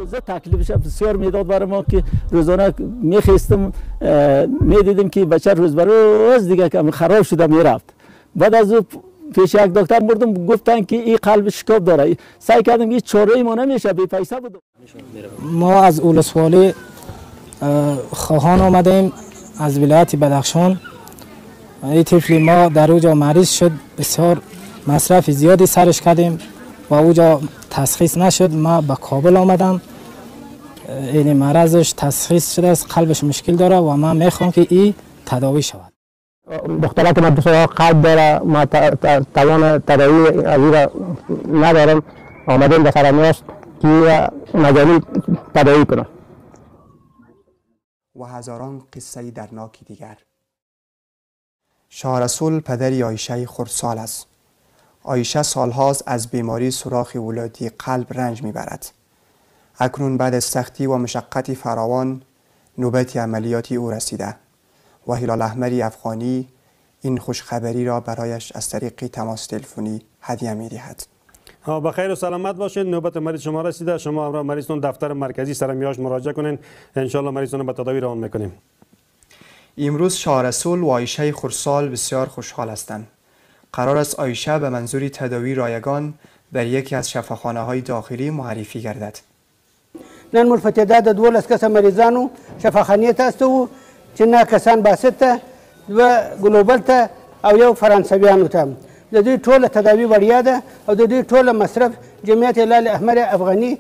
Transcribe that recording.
روزه تکلیفش بسیار میداد برای ما که روزانه میخواستم میدیدیم که بچه روز به روز دیگه که خراب شده میرفت. بعد از او پیش یک دکتر بردم، گفتن که این قلب شکاف داره. سعی کردم که چاره ما نمیشه، بی پیسه بود. ما از اولسوالی خواهان آمدیم از ولایت بدخشان. این طفل ما در اوجا مریض شد، بسیار مصرف زیادی سرش کردیم و اوجا تشخیص نشد. ما به کابل آمدم، این مرضش تشخیص شده است، قلبش مشکل داره و من میخوام که این تداوی شود. دخترک مدرسه قلب داره، ما توان تداوی از را ندارم. آمدیم به سرمیاست که مجانی تداوی کنم. و هزاران قصه درناکی دیگر. شاه رسول پدری عایشه خردسال است. عایشه سالهاست از بیماری سوراخ ولادی قلب رنج میبرد. اکنون بعد از سختی و مشقت فراوان نوبت عملیاتی او رسیده و هلال احمر افغانی این خوشخبری را برایش از طریق تماس تلفنی هدیه می‌دهد. بخیر و سلامت باشید. نوبت مریض شما رسیده. شما همراه مریضتون دفتر مرکزی سرمیاش مراجعه کنین، ان شاء الله مریضتون به تداوی روان میکنیم. امروز شاه رسول و عایشه خردسال بسیار خوشحال هستند. قرار است عایشه به منظور تداوی رایگان بر یکی از شفاخانه‌های داخلی معرفی گردد. نن ملفتده د 12 کسه مریضانو شفاخانې ته استو چې 9 کسان باسط ته و ګلوبل ته او یو فرانسویانو ته د دوی ټوله تداوی وړیا ده او د دوی ټوله مصرف جمعیت هلال احمر افغاني